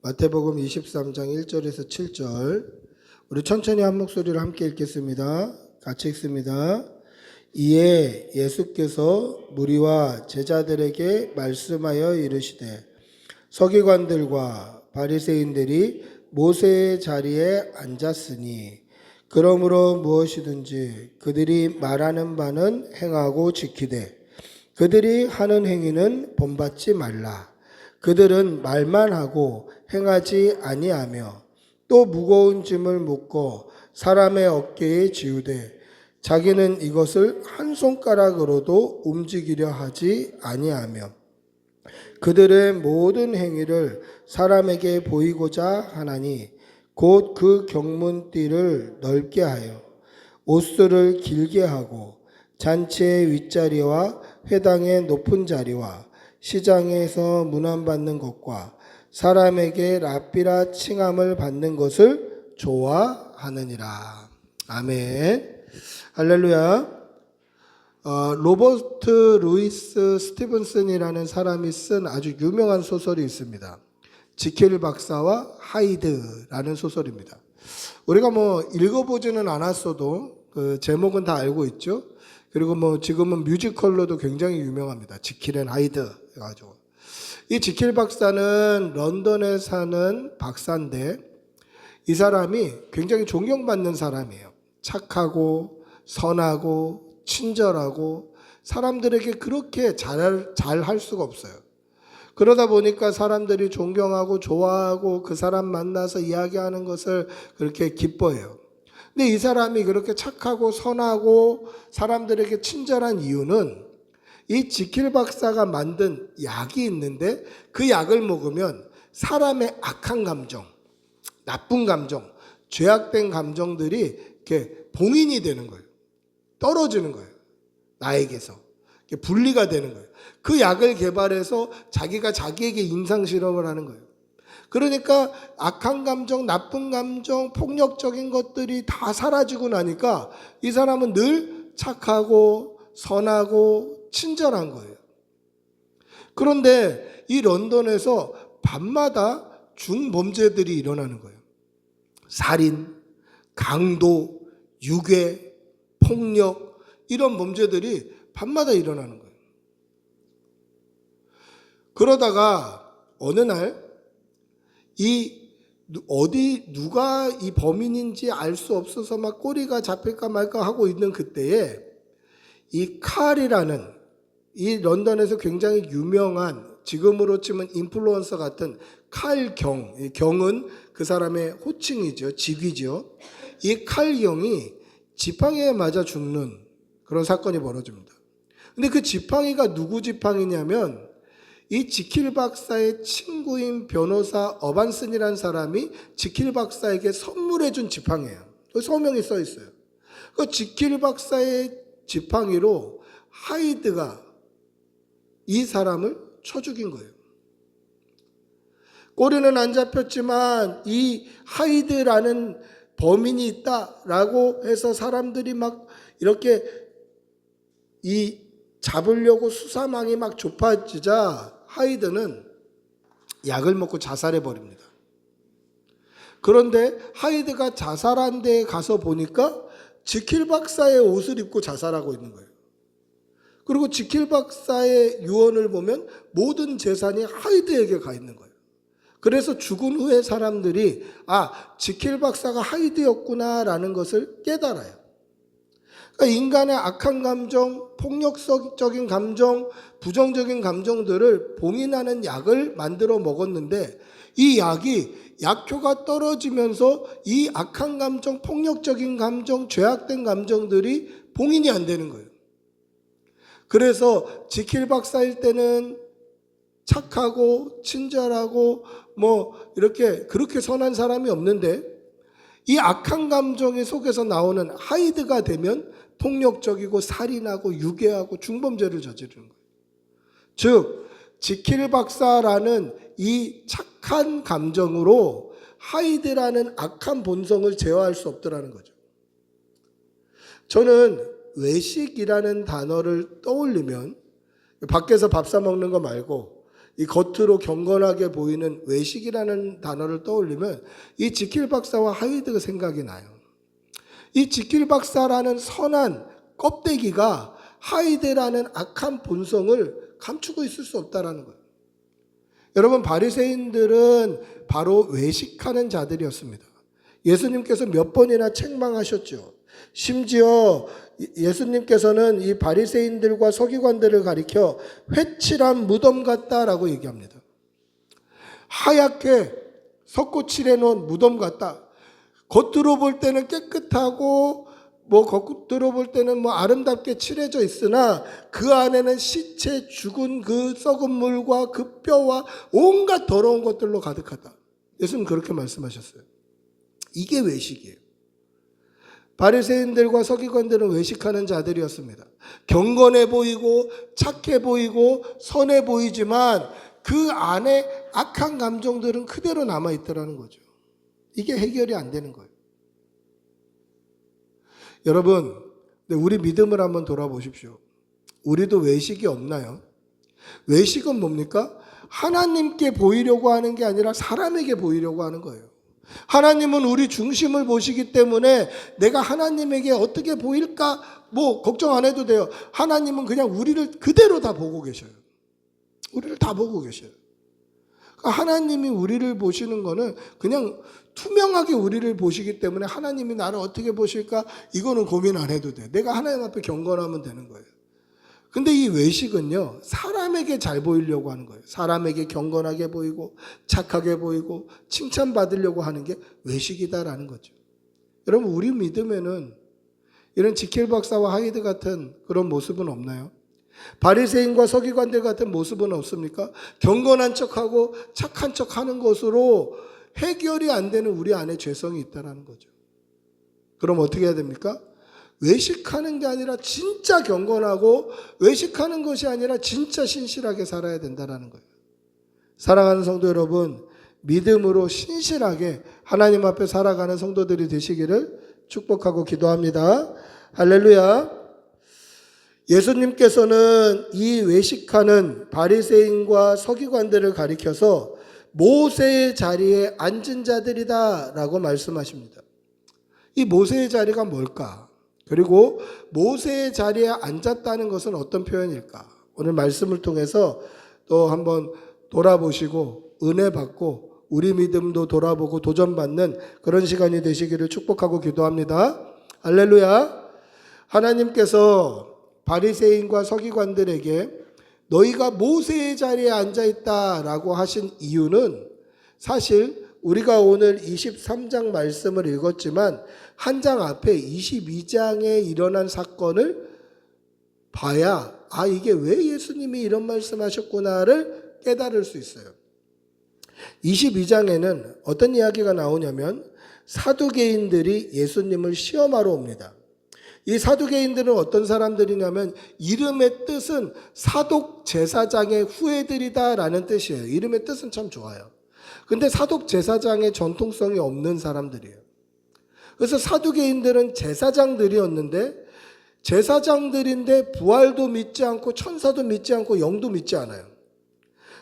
마태복음 23장 1절에서 7절. 우리 천천히 한 목소리로 함께 읽겠습니다. 같이 읽습니다. 이에 예수께서 무리와 제자들에게 말씀하여 이르시되 서기관들과 바리새인들이 모세의 자리에 앉았으니 그러므로 무엇이든지 그들이 말하는 바는 행하고 지키되 그들이 하는 행위는 본받지 말라. 그들은 말만 하고 행하지 아니하며 또 무거운 짐을 묻고 사람의 어깨에 지우되 자기는 이것을 한 손가락으로도 움직이려 하지 아니하며 그들의 모든 행위를 사람에게 보이고자 하나니 곧 그 경문띠를 넓게 하여 옷수를 길게 하고 잔치의 윗자리와 회당의 높은 자리와 시장에서 문안받는 것과 사람에게 랍비라 칭함을 받는 것을 좋아하느니라. 아멘. 할렐루야. 로버트 루이스 스티븐슨이라는 사람이 쓴 아주 유명한 소설이 있습니다. 지킬 박사와 하이드라는 소설입니다. 우리가 읽어보지는 않았어도 그 제목은 다 알고 있죠. 그리고 지금은 뮤지컬로도 굉장히 유명합니다. 지킬 앤 하이드 해가지고. 이 지킬 박사는 런던에 사는 박사인데 이 사람이 굉장히 존경받는 사람이에요. 착하고 선하고 친절하고 사람들에게 그렇게 잘할 수가 없어요. 그러다 보니까 사람들이 존경하고 좋아하고 그 사람 만나서 이야기하는 것을 그렇게 기뻐해요. 근데 이 사람이 그렇게 착하고 선하고 사람들에게 친절한 이유는 이 지킬 박사가 만든 약이 있는데 그 약을 먹으면 사람의 악한 감정, 나쁜 감정, 죄악된 감정들이 이렇게 봉인이 되는 거예요. 떨어지는 거예요. 나에게서. 분리가 되는 거예요. 그 약을 개발해서 자기가 자기에게 임상실험을 하는 거예요. 그러니까 악한 감정, 나쁜 감정, 폭력적인 것들이 다 사라지고 나니까 이 사람은 늘 착하고 선하고 친절한 거예요. 그런데 이 런던에서 밤마다 중범죄들이 일어나는 거예요. 살인, 강도, 유괴, 폭력 이런 범죄들이 밤마다 일어나는 거예요. 그러다가 어느 날 누가 이 범인인지 알 수 없어서 막 꼬리가 잡힐까 말까 하고 있는 그때에 이 칼이라는 이 런던에서 굉장히 유명한 지금으로 치면 인플루언서 같은 칼경, 경은 그 사람의 호칭이죠. 직위죠. 이 칼경이 지팡이에 맞아 죽는 그런 사건이 벌어집니다. 근데 그 지팡이가 누구 지팡이냐면 이 지킬 박사의 친구인 변호사 어반슨이라는 사람이 지킬 박사에게 선물해 준 지팡이에요. 서명이 써 있어요. 그 지킬 박사의 지팡이로 하이드가 이 사람을 쳐 죽인 거예요. 꼬리는 안 잡혔지만 이 하이드라는 범인이 있다라고 해서 사람들이 막 이렇게 이 잡으려고 수사망이 막 좁아지자 하이드는 약을 먹고 자살해 버립니다. 그런데 하이드가 자살한 데에 가서 보니까 지킬 박사의 옷을 입고 자살하고 있는 거예요. 그리고 지킬 박사의 유언을 보면 모든 재산이 하이드에게 가 있는 거예요. 그래서 죽은 후에 사람들이 지킬 박사가 하이드였구나라는 것을 깨달아요. 그러니까 인간의 악한 감정, 폭력적인 감정, 부정적인 감정들을 봉인하는 약을 만들어 먹었는데 이 약이 약효가 떨어지면서 이 악한 감정, 폭력적인 감정, 죄악된 감정들이 봉인이 안 되는 거예요. 그래서 지킬 박사일 때는 착하고 친절하고 이렇게 그렇게 선한 사람이 없는데 이 악한 감정의 속에서 나오는 하이드가 되면 폭력적이고 살인하고 유괴하고 중범죄를 저지르는 거예요. 즉 지킬 박사라는 이 착한 감정으로 하이드라는 악한 본성을 제어할 수 없더라는 거죠. 저는 외식이라는 단어를 떠올리면 밖에서 밥 사 먹는 거 말고 이 겉으로 경건하게 보이는 외식이라는 단어를 떠올리면 이 지킬 박사와 하이드가 생각이 나요. 이 지킬 박사라는 선한 껍데기가 하이드라는 악한 본성을 감추고 있을 수 없다라는 거예요. 여러분, 바리새인들은 바로 외식하는 자들이었습니다. 예수님께서 몇 번이나 책망하셨죠. 심지어 예수님께서는 이 바리새인들과 서기관들을 가리켜 회칠한 무덤 같다라고 얘기합니다. 하얗게 석고칠해 놓은 무덤 같다. 겉으로 볼 때는 깨끗하고 겉으로 볼 때는 아름답게 칠해져 있으나 그 안에는 시체, 죽은 그 썩은 물과 그 뼈와 온갖 더러운 것들로 가득하다. 예수님 그렇게 말씀하셨어요. 이게 외식이에요. 바리새인들과 서기관들은 외식하는 자들이었습니다. 경건해 보이고 착해 보이고 선해 보이지만 그 안에 악한 감정들은 그대로 남아있더라는 거죠. 이게 해결이 안 되는 거예요. 여러분, 우리 믿음을 한번 돌아보십시오. 우리도 외식이 없나요? 외식은 뭡니까? 하나님께 보이려고 하는 게 아니라 사람에게 보이려고 하는 거예요. 하나님은 우리 중심을 보시기 때문에 내가 하나님에게 어떻게 보일까? 걱정 안 해도 돼요. 하나님은 그냥 우리를 그대로 다 보고 계셔요. 우리를 다 보고 계셔요. 하나님이 우리를 보시는 거는 그냥 투명하게 우리를 보시기 때문에 하나님이 나를 어떻게 보실까? 이거는 고민 안 해도 돼. 내가 하나님 앞에 경건하면 되는 거예요. 근데 이 외식은요, 사람에게 잘 보이려고 하는 거예요. 사람에게 경건하게 보이고 착하게 보이고 칭찬받으려고 하는 게 외식이다라는 거죠. 여러분, 우리 믿음에는 이런 지킬 박사와 하이드 같은 그런 모습은 없나요? 바리새인과 서기관들 같은 모습은 없습니까? 경건한 척하고 착한 척하는 것으로 해결이 안 되는 우리 안에 죄성이 있다는 거죠. 그럼 어떻게 해야 됩니까? 외식하는 게 아니라 진짜 경건하고 외식하는 것이 아니라 진짜 신실하게 살아야 된다는 거예요. 사랑하는 성도 여러분, 믿음으로 신실하게 하나님 앞에 살아가는 성도들이 되시기를 축복하고 기도합니다. 할렐루야. 예수님께서는 이 외식하는 바리새인과 서기관들을 가리켜서 모세의 자리에 앉은 자들이다 라고 말씀하십니다. 이 모세의 자리가 뭘까? 그리고 모세의 자리에 앉았다는 것은 어떤 표현일까? 오늘 말씀을 통해서 또 한번 돌아보시고 은혜 받고 우리 믿음도 돌아보고 도전받는 그런 시간이 되시기를 축복하고 기도합니다. 할렐루야. 하나님께서 바리새인과 서기관들에게 너희가 모세의 자리에 앉아있다라고 하신 이유는 사실 우리가 오늘 23장 말씀을 읽었지만 한 장 앞에 22장에 일어난 사건을 봐야 이게 왜 예수님이 이런 말씀하셨구나를 깨달을 수 있어요. 22장에는 어떤 이야기가 나오냐면 사두개인들이 예수님을 시험하러 옵니다. 이 사두개인들은 어떤 사람들이냐면 이름의 뜻은 사독 제사장의 후예들이다라는 뜻이에요. 이름의 뜻은 참 좋아요. 근데 사독 제사장의 전통성이 없는 사람들이에요. 그래서 사두개인들은 제사장들이었는데 제사장들인데 부활도 믿지 않고 천사도 믿지 않고 영도 믿지 않아요.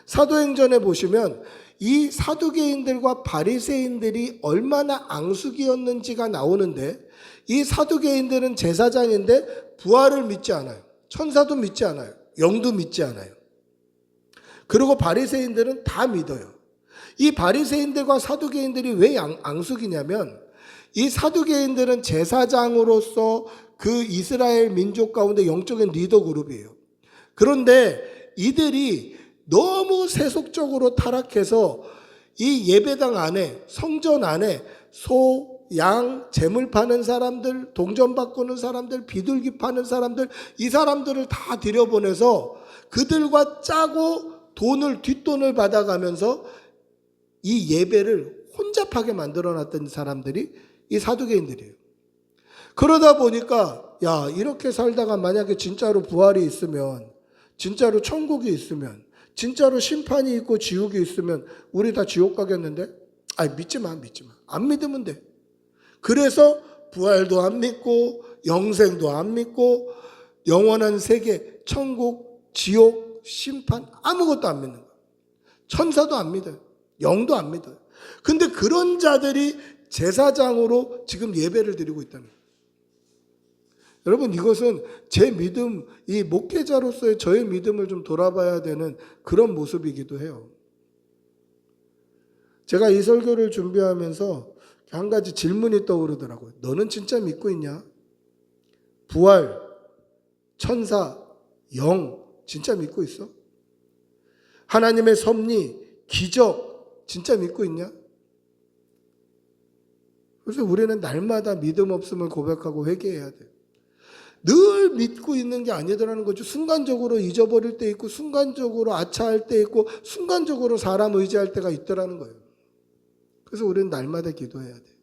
사도행전에 보시면 이 사두개인들과 바리새인들이 얼마나 앙숙이었는지가 나오는데 이 사두개인들은 제사장인데 부활을 믿지 않아요. 천사도 믿지 않아요. 영도 믿지 않아요. 그리고 바리새인들은 다 믿어요. 이 바리새인들과 사두개인들이 왜 앙숙이냐면 이 사두개인들은 제사장으로서 그 이스라엘 민족 가운데 영적인 리더 그룹이에요. 그런데 이들이 너무 세속적으로 타락해서 이 예배당 안에 성전 안에 소, 양, 재물 파는 사람들, 동전 바꾸는 사람들, 비둘기 파는 사람들 이 사람들을 다 들여보내서 그들과 짜고 뒷돈을 받아가면서 이 예배를 혼잡하게 만들어놨던 사람들이 이 사두개인들이에요. 그러다 보니까 이렇게 살다가 만약에 진짜로 부활이 있으면 진짜로 천국이 있으면 진짜로 심판이 있고 지옥이 있으면 우리 다 지옥 가겠는데? 믿지 마. 안 믿으면 돼. 그래서 부활도 안 믿고 영생도 안 믿고 영원한 세계, 천국, 지옥, 심판 아무것도 안 믿는 거야. 천사도 안 믿어요. 영도 안 믿어요. 근데 그런 자들이 제사장으로 지금 예배를 드리고 있다는 거예요. 여러분, 이것은 제 믿음, 이 목회자로서의 저의 믿음을 좀 돌아봐야 되는 그런 모습이기도 해요. 제가 이 설교를 준비하면서 한 가지 질문이 떠오르더라고요. 너는 진짜 믿고 있냐? 부활, 천사, 영 진짜 믿고 있어? 하나님의 섭리, 기적 진짜 믿고 있냐? 그래서 우리는 날마다 믿음 없음을 고백하고 회개해야 돼요. 늘 믿고 있는 게 아니더라는 거죠. 순간적으로 잊어버릴 때 있고, 순간적으로 아차할 때 있고, 순간적으로 사람 의지할 때가 있더라는 거예요. 그래서 우리는 날마다 기도해야 돼요.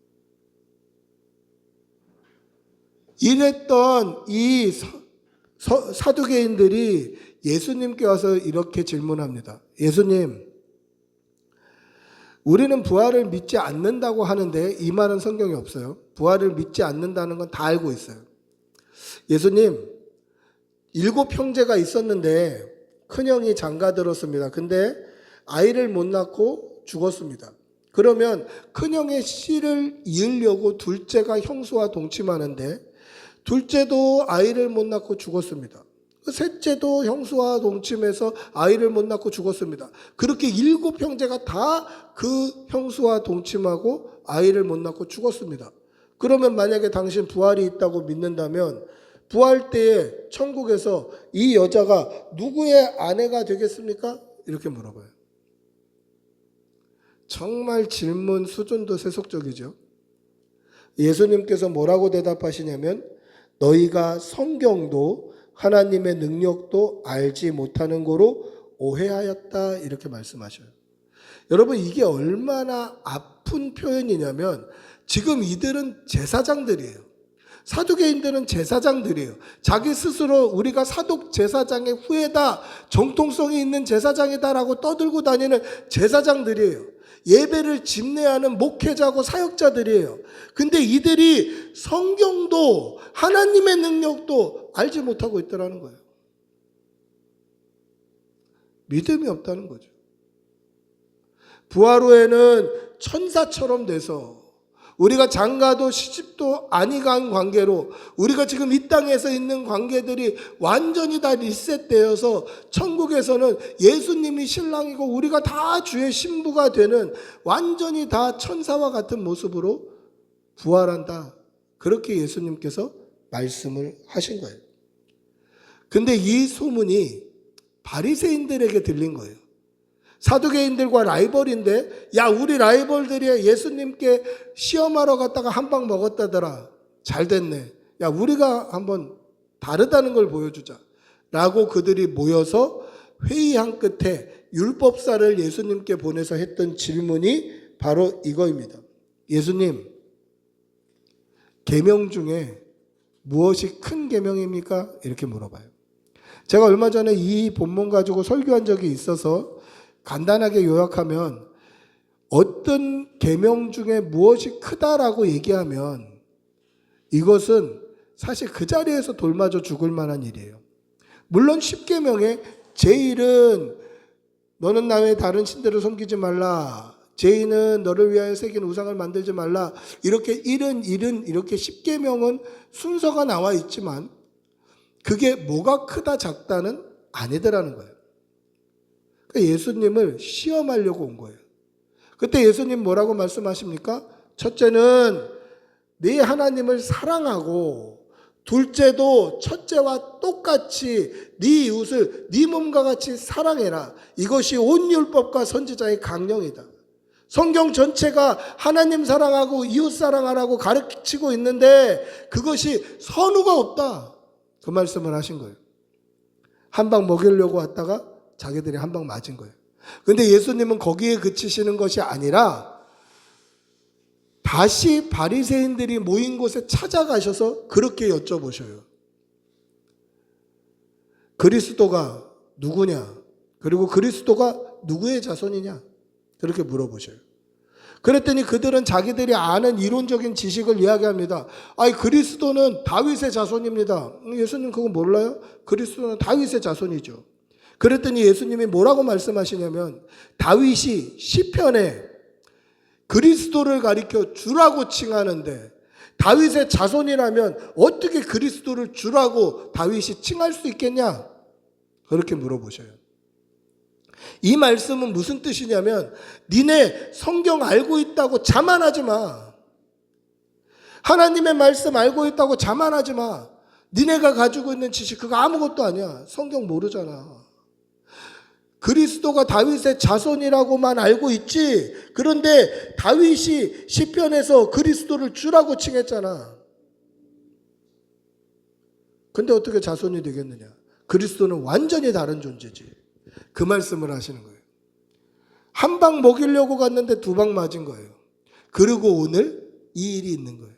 이랬던 이 사두개인들이 예수님께 와서 이렇게 질문합니다. 예수님, 우리는 부활을 믿지 않는다고 하는데 이 말은 성경에 없어요. 부활을 믿지 않는다는 건 다 알고 있어요. 예수님, 7 형제가 있었는데 큰형이 장가들었습니다. 근데 아이를 못 낳고 죽었습니다. 그러면 큰형의 씨를 이으려고 둘째가 형수와 동침하는데 둘째도 아이를 못 낳고 죽었습니다. 셋째도 형수와 동침해서 아이를 못 낳고 죽었습니다. 그렇게 7 형제가 다 그 형수와 동침하고 아이를 못 낳고 죽었습니다. 그러면 만약에 당신 부활이 있다고 믿는다면 부활 때에 천국에서 이 여자가 누구의 아내가 되겠습니까? 이렇게 물어봐요. 정말 질문 수준도 세속적이죠. 예수님께서 뭐라고 대답하시냐면 너희가 성경도 하나님의 능력도 알지 못하는 거로 오해하였다 이렇게 말씀하셔요. 여러분, 이게 얼마나 아픈 표현이냐면 지금 이들은 제사장들이에요. 사두개인들은 제사장들이에요. 자기 스스로 우리가 사독 제사장의 후예다, 정통성이 있는 제사장이다라고 떠들고 다니는 제사장들이에요. 예배를 집례하는 목회자고 사역자들이에요. 근데 이들이 성경도 하나님의 능력도 알지 못하고 있더라는 거예요. 믿음이 없다는 거죠. 부활 후에는 천사처럼 돼서 우리가 장가도 시집도 아니 간 관계로 우리가 지금 이 땅에서 있는 관계들이 완전히 다 리셋되어서 천국에서는 예수님이 신랑이고 우리가 다 주의 신부가 되는 완전히 다 천사와 같은 모습으로 부활한다. 그렇게 예수님께서 말씀을 하신 거예요. 근데 이 소문이 바리새인들에게 들린 거예요. 사두개인들과 라이벌인데 야, 우리 라이벌들이 예수님께 시험하러 갔다가 한 방 먹었다더라. 잘 됐네. 야, 우리가 한번 다르다는 걸 보여주자 라고 그들이 모여서 회의한 끝에 율법사를 예수님께 보내서 했던 질문이 바로 이거입니다. 예수님, 계명 중에 무엇이 큰 계명입니까? 이렇게 물어봐요. 제가 얼마 전에 이 본문 가지고 설교한 적이 있어서 간단하게 요약하면 어떤 계명 중에 무엇이 크다라고 얘기하면 이것은 사실 그 자리에서 돌맞아 죽을 만한 일이에요. 물론 10계명의 제1은 너는 나 외에 다른 신들을 섬기지 말라. 제2는 너를 위하여 새긴 우상을 만들지 말라. 이렇게 1은 이렇게 10계명은 순서가 나와 있지만 그게 뭐가 크다 작다는 아니더라는 거예요. 예수님을 시험하려고 온 거예요. 그때 예수님 뭐라고 말씀하십니까? 첫째는 네 하나님을 사랑하고 둘째도 첫째와 똑같이 네 이웃을 네 몸과 같이 사랑해라. 이것이 온 율법과 선지자의 강령이다. 성경 전체가 하나님 사랑하고 이웃 사랑하라고 가르치고 있는데 그것이 선우가 없다. 그 말씀을 하신 거예요. 한 방 먹이려고 왔다가 자기들이 한 방 맞은 거예요. 근데 예수님은 거기에 그치시는 것이 아니라 다시 바리새인들이 모인 곳에 찾아가셔서 그렇게 여쭤보셔요. 그리스도가 누구냐? 그리고 그리스도가 누구의 자손이냐? 그렇게 물어보셔요. 그랬더니 그들은 자기들이 아는 이론적인 지식을 이야기합니다. 아니, 그리스도는 다윗의 자손입니다. 예수님 그거 몰라요? 그리스도는 다윗의 자손이죠. 그랬더니 예수님이 뭐라고 말씀하시냐면 다윗이 시편에 그리스도를 가리켜 주라고 칭하는데 다윗의 자손이라면 어떻게 그리스도를 주라고 다윗이 칭할 수 있겠냐? 그렇게 물어보셔요. 이 말씀은 무슨 뜻이냐면 니네 성경 알고 있다고 자만하지 마. 하나님의 말씀 알고 있다고 자만하지 마. 니네가 가지고 있는 지식 그거 아무것도 아니야. 성경 모르잖아. 그리스도가 다윗의 자손이라고만 알고 있지. 그런데 다윗이 시편에서 그리스도를 주라고 칭했잖아. 근데 어떻게 자손이 되겠느냐? 그리스도는 완전히 다른 존재지. 그 말씀을 하시는 거예요. 한 방 먹이려고 갔는데 두 방 맞은 거예요. 그리고 오늘 이 일이 있는 거예요.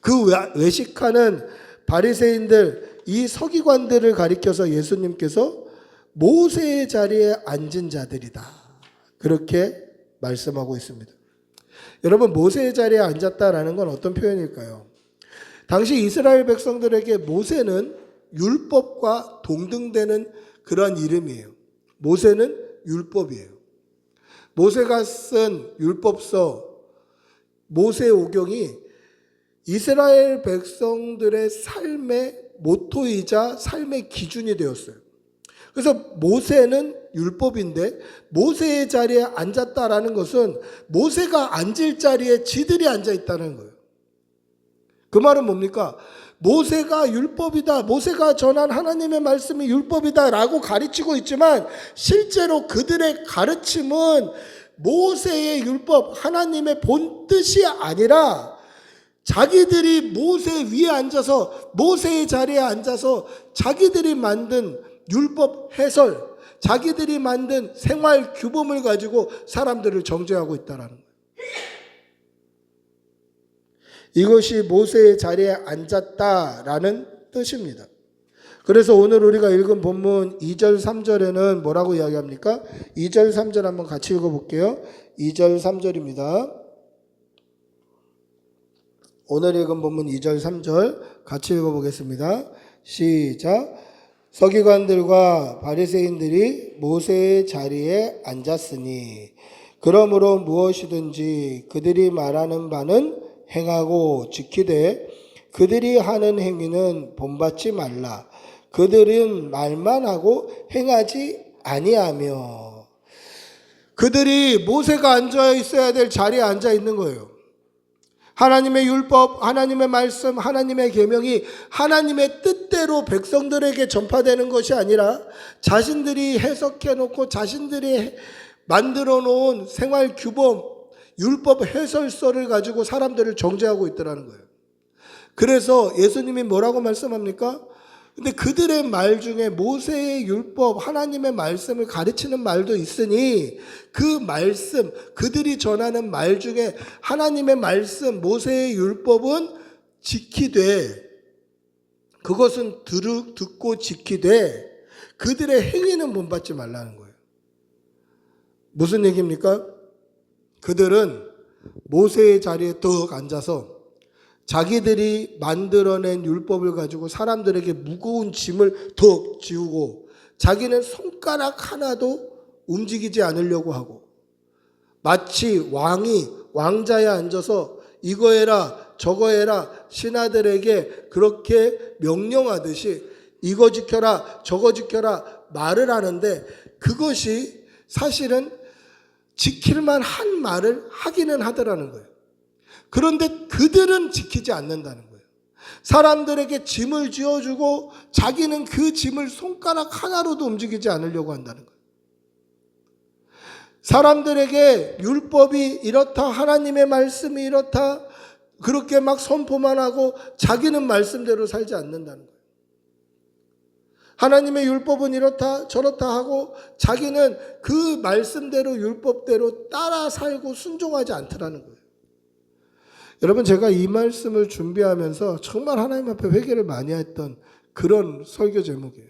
그 외식하는 바리새인들, 이 서기관들을 가리켜서 예수님께서 모세의 자리에 앉은 자들이다. 그렇게 말씀하고 있습니다. 여러분, 모세의 자리에 앉았다라는 건 어떤 표현일까요? 당시 이스라엘 백성들에게 모세는 율법과 동등되는 그런 이름이에요. 모세는 율법이에요. 모세가 쓴 율법서 모세오경이 이스라엘 백성들의 삶의 모토이자 삶의 기준이 되었어요. 그래서 모세는 율법인데 모세의 자리에 앉았다라는 것은 모세가 앉을 자리에 지들이 앉아 있다는 거예요. 그 말은 뭡니까? 모세가 율법이다. 모세가 전한 하나님의 말씀이 율법이다 라고 가르치고 있지만 실제로 그들의 가르침은 모세의 율법, 하나님의 본뜻이 아니라 자기들이 모세 위에 앉아서 모세의 자리에 앉아서 자기들이 만든 율법 해설, 자기들이 만든 생활 규범을 가지고 사람들을 정죄하고 있다는 거예요. 이것이 모세의 자리에 앉았다라는 뜻입니다. 그래서 오늘 우리가 읽은 본문 2절 3절에는 뭐라고 이야기합니까? 2절 3절 한번 같이 읽어볼게요. 2절 3절입니다. 오늘 읽은 본문 2절 3절 같이 읽어보겠습니다. 시작. 서기관들과 바리새인들이 모세의 자리에 앉았으니 그러므로 무엇이든지 그들이 말하는 바는 행하고 지키되 그들이 하는 행위는 본받지 말라. 그들은 말만 하고 행하지 아니하며. 그들이 모세가 앉아 있어야 될 자리에 앉아 있는 거예요. 하나님의 율법, 하나님의 말씀, 하나님의 계명이 하나님의 뜻대로 백성들에게 전파되는 것이 아니라 자신들이 해석해 놓고 자신들이 만들어 놓은 생활 규범, 율법 해설서를 가지고 사람들을 정죄하고 있더라는 거예요. 그래서 예수님이 뭐라고 말씀합니까? 근데 그들의 말 중에 모세의 율법, 하나님의 말씀을 가르치는 말도 있으니 그 말씀, 그들이 전하는 말 중에 하나님의 말씀, 모세의 율법은 지키되, 그것은 듣고 지키되 그들의 행위는 본받지 말라는 거예요. 무슨 얘기입니까? 그들은 모세의 자리에 더 앉아서 자기들이 만들어낸 율법을 가지고 사람들에게 무거운 짐을 더 지우고 자기는 손가락 하나도 움직이지 않으려고 하고 마치 왕이 왕자에 앉아서 이거 해라 저거 해라 신하들에게 그렇게 명령하듯이 이거 지켜라 저거 지켜라 말을 하는데 그것이 사실은 지킬만 한 말을 하기는 하더라는 거예요. 그런데 그들은 지키지 않는다는 거예요. 사람들에게 짐을 지어주고 자기는 그 짐을 손가락 하나로도 움직이지 않으려고 한다는 거예요. 사람들에게 율법이 이렇다, 하나님의 말씀이 이렇다, 그렇게 막 선포만 하고 자기는 말씀대로 살지 않는다는 거예요. 하나님의 율법은 이렇다 저렇다 하고 자기는 그 말씀대로 율법대로 따라 살고 순종하지 않더라는 거예요. 여러분, 제가 이 말씀을 준비하면서 정말 하나님 앞에 회개를 많이 했던 그런 설교 제목이에요.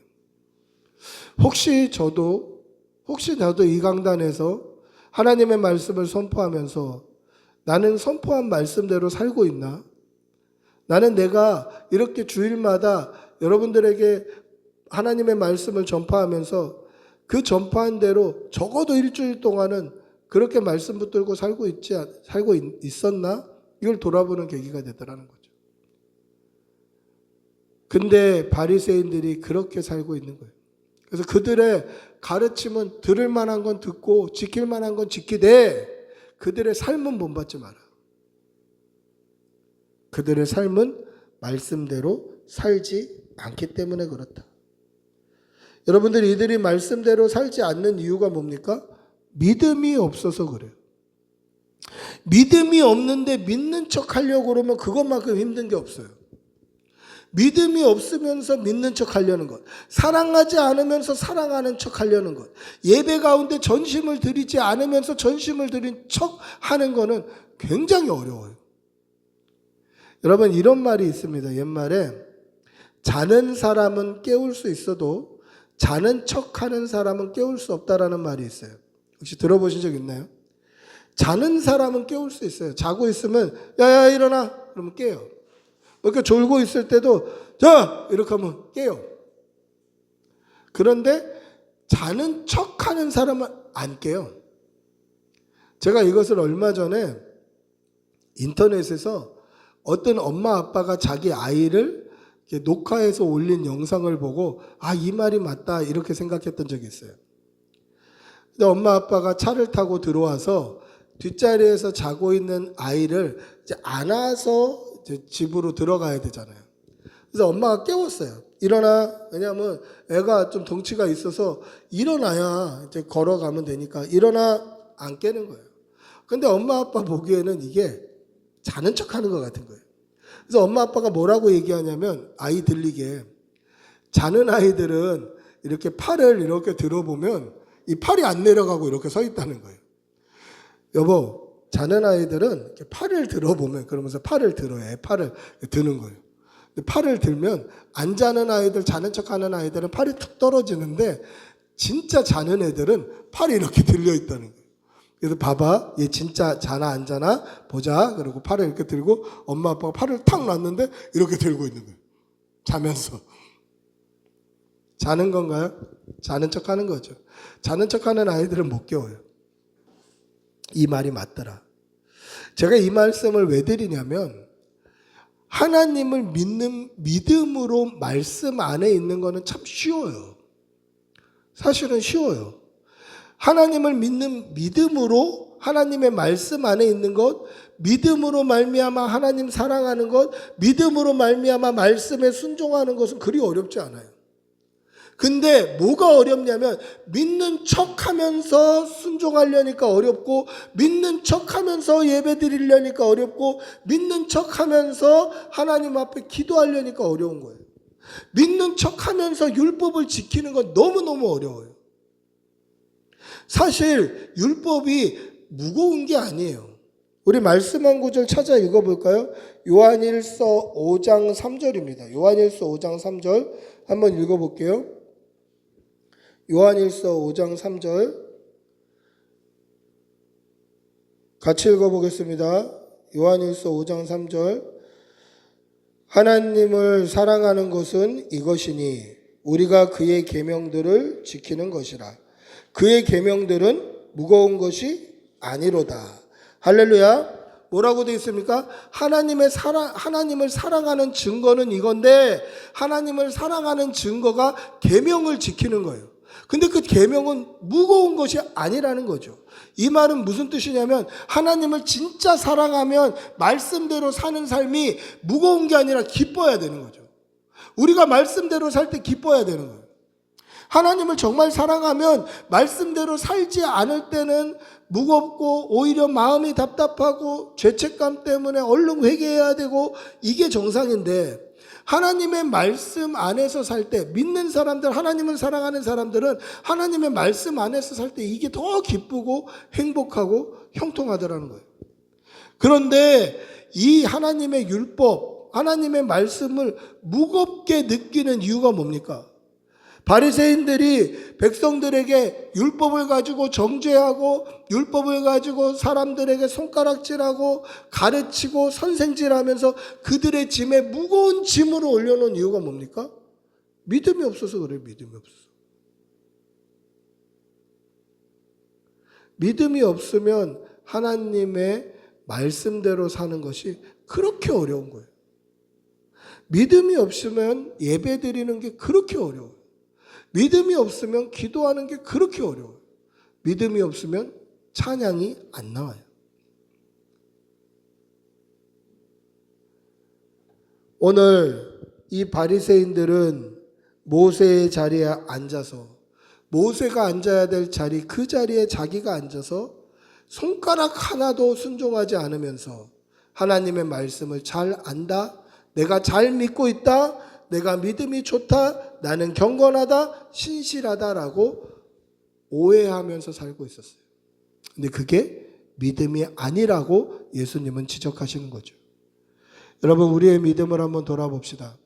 혹시 저도 이 강단에서 하나님의 말씀을 선포하면서 나는 선포한 말씀대로 살고 있나? 나는 내가 이렇게 주일마다 여러분들에게 하나님의 말씀을 전파하면서 그 전파한 대로 적어도 일주일 동안은 그렇게 말씀 붙들고 살고 있었나? 이걸 돌아보는 계기가 되더라는 거죠. 근데 바리새인들이 그렇게 살고 있는 거예요. 그래서 그들의 가르침은 들을 만한 건 듣고 지킬 만한 건 지키되 그들의 삶은 본받지 마라. 그들의 삶은 말씀대로 살지 않기 때문에 그렇다. 여러분들이 이들이 말씀대로 살지 않는 이유가 뭡니까? 믿음이 없어서 그래요. 믿음이 없는데 믿는 척 하려고 그러면 그것만큼 힘든 게 없어요. 믿음이 없으면서 믿는 척 하려는 것, 사랑하지 않으면서 사랑하는 척 하려는 것, 예배 가운데 전심을 드리지 않으면서 전심을 드린 척 하는 거는 굉장히 어려워요. 여러분, 이런 말이 있습니다. 옛말에 자는 사람은 깨울 수 있어도 자는 척하는 사람은 깨울 수 없다라는 말이 있어요. 혹시 들어보신 적 있나요? 자는 사람은 깨울 수 있어요. 자고 있으면 야야 일어나 그러면 깨요. 이렇게 졸고 있을 때도 자 이렇게 하면 깨요. 그런데 자는 척하는 사람은 안 깨요. 제가 이것을 얼마 전에 인터넷에서 어떤 엄마 아빠가 자기 아이를 이렇게 녹화해서 올린 영상을 보고 아, 이 말이 맞다 이렇게 생각했던 적이 있어요. 근데 엄마 아빠가 차를 타고 들어와서 뒷자리에서 자고 있는 아이를 이제 안아서 이제 집으로 들어가야 되잖아요. 그래서 엄마가 깨웠어요. 일어나. 왜냐하면 애가 좀 덩치가 있어서 일어나야 이제 걸어가면 되니까 일어나. 안 깨는 거예요. 근데 엄마 아빠 보기에는 이게 자는 척하는 것 같은 거예요. 그래서 엄마 아빠가 뭐라고 얘기하냐면 아이 들리게 자는 아이들은 이렇게 팔을 이렇게 들어보면 이 팔이 안 내려가고 이렇게 서 있다는 거예요. 여보, 자는 아이들은 이렇게 팔을 들어보면 그러면서 팔을 들어요. 팔을 드는 거예요. 팔을 들면 안 자는 아이들, 자는 척하는 아이들은 팔이 툭 떨어지는데 진짜 자는 애들은 팔이 이렇게 들려 있다는 거예요. 그래서 봐봐, 얘 진짜 자나 안 자나 보자. 그리고 팔을 이렇게 들고 엄마 아빠가 팔을 탁 놨는데 이렇게 들고 있는 거예요. 자면서. 자는 건가요? 자는 척하는 거죠. 자는 척하는 아이들은 못 깨워요. 이 말이 맞더라. 제가 이 말씀을 왜 드리냐면 하나님을 믿는 믿음으로 말씀 안에 있는 거는 참 쉬워요. 사실은 쉬워요. 하나님을 믿는 믿음으로 하나님의 말씀 안에 있는 것, 믿음으로 말미암아 하나님 사랑하는 것, 믿음으로 말미암아 말씀에 순종하는 것은 그리 어렵지 않아요. 근데 뭐가 어렵냐면 믿는 척하면서 순종하려니까 어렵고 믿는 척하면서 예배드리려니까 어렵고 믿는 척하면서 하나님 앞에 기도하려니까 어려운 거예요. 믿는 척하면서 율법을 지키는 건 너무너무 어려워요. 사실 율법이 무거운 게 아니에요. 우리 말씀 한 구절 찾아 읽어볼까요? 요한일서 5장 3절입니다. 요한일서 5장 3절 한번 읽어볼게요. 요한일서 5장 3절 같이 읽어보겠습니다. 요한일서 5장 3절 하나님을 사랑하는 것은 이것이니 우리가 그의 계명들을 지키는 것이라. 그의 계명들은 무거운 것이 아니로다. 할렐루야. 뭐라고 되어 있습니까? 하나님을 사랑하는 증거는 이건데 하나님을 사랑하는 증거가 계명을 지키는 거예요. 근데 그 계명은 무거운 것이 아니라는 거죠. 이 말은 무슨 뜻이냐면 하나님을 진짜 사랑하면 말씀대로 사는 삶이 무거운 게 아니라 기뻐야 되는 거죠. 우리가 말씀대로 살 때 기뻐야 되는 거예요. 하나님을 정말 사랑하면 말씀대로 살지 않을 때는 무겁고 오히려 마음이 답답하고 죄책감 때문에 얼른 회개해야 되고 이게 정상인데 하나님의 말씀 안에서 살 때 믿는 사람들, 하나님을 사랑하는 사람들은 하나님의 말씀 안에서 살 때 이게 더 기쁘고 행복하고 형통하더라는 거예요. 그런데 이 하나님의 율법, 하나님의 말씀을 무겁게 느끼는 이유가 뭡니까? 바리새인들이 백성들에게 율법을 가지고 정죄하고 율법을 가지고 사람들에게 손가락질하고 가르치고 선생질하면서 그들의 짐에 무거운 짐으로 올려놓은 이유가 뭡니까? 믿음이 없어서 그래요. 믿음이 없어서. 믿음이 없으면 하나님의 말씀대로 사는 것이 그렇게 어려운 거예요. 믿음이 없으면 예배 드리는 게 그렇게 어려워요. 믿음이 없으면 기도하는 게 그렇게 어려워요. 믿음이 없으면 찬양이 안 나와요. 오늘 이 바리새인들은 모세의 자리에 앉아서, 모세가 앉아야 될 자리, 그 자리에 자기가 앉아서 손가락 하나도 순종하지 않으면서 하나님의 말씀을 잘 안다, 내가 잘 믿고 있다, 내가 믿음이 좋다, 나는 경건하다, 신실하다라고 오해하면서 살고 있었어요. 근데 그게 믿음이 아니라고 예수님은 지적하시는 거죠. 여러분, 우리의 믿음을 한번 돌아봅시다.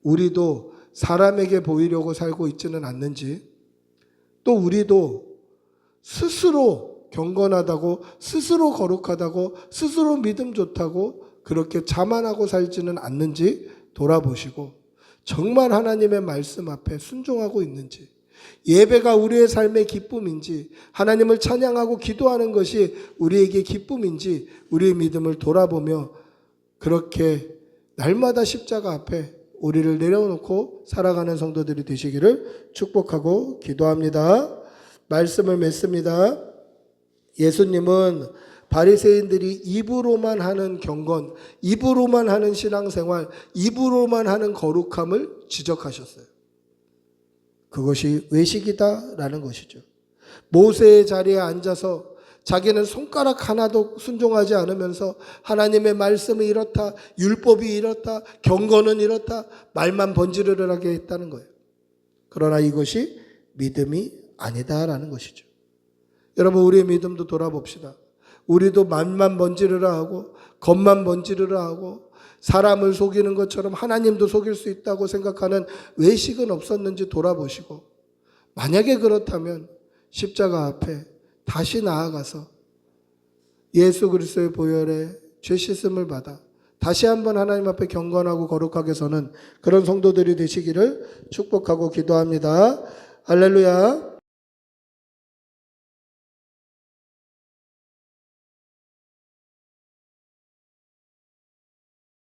우리도 사람에게 보이려고 살고 있지는 않는지, 또 우리도 스스로 경건하다고, 스스로 거룩하다고, 스스로 믿음 좋다고 그렇게 자만하고 살지는 않는지 돌아보시고, 정말 하나님의 말씀 앞에 순종하고 있는지, 예배가 우리의 삶의 기쁨인지, 하나님을 찬양하고 기도하는 것이 우리에게 기쁨인지 우리의 믿음을 돌아보며 그렇게 날마다 십자가 앞에 우리를 내려놓고 살아가는 성도들이 되시기를 축복하고 기도합니다. 말씀을 맺습니다. 예수님은 바리새인들이 입으로만 하는 경건, 입으로만 하는 신앙생활, 입으로만 하는 거룩함을 지적하셨어요. 그것이 외식이다라는 것이죠. 모세의 자리에 앉아서 자기는 손가락 하나도 순종하지 않으면서 하나님의 말씀이 이렇다, 율법이 이렇다, 경건은 이렇다, 말만 번지르르하게 했다는 거예요. 그러나 이것이 믿음이 아니다라는 것이죠. 여러분, 우리의 믿음도 돌아봅시다. 우리도 말만 번지르르 하고 겉만 번지르르 하고 사람을 속이는 것처럼 하나님도 속일 수 있다고 생각하는 외식은 없었는지 돌아보시고, 만약에 그렇다면 십자가 앞에 다시 나아가서 예수 그리스도의 보혈에 죄 씻음을 받아 다시 한번 하나님 앞에 경건하고 거룩하게 서는 그런 성도들이 되시기를 축복하고 기도합니다. 할렐루야.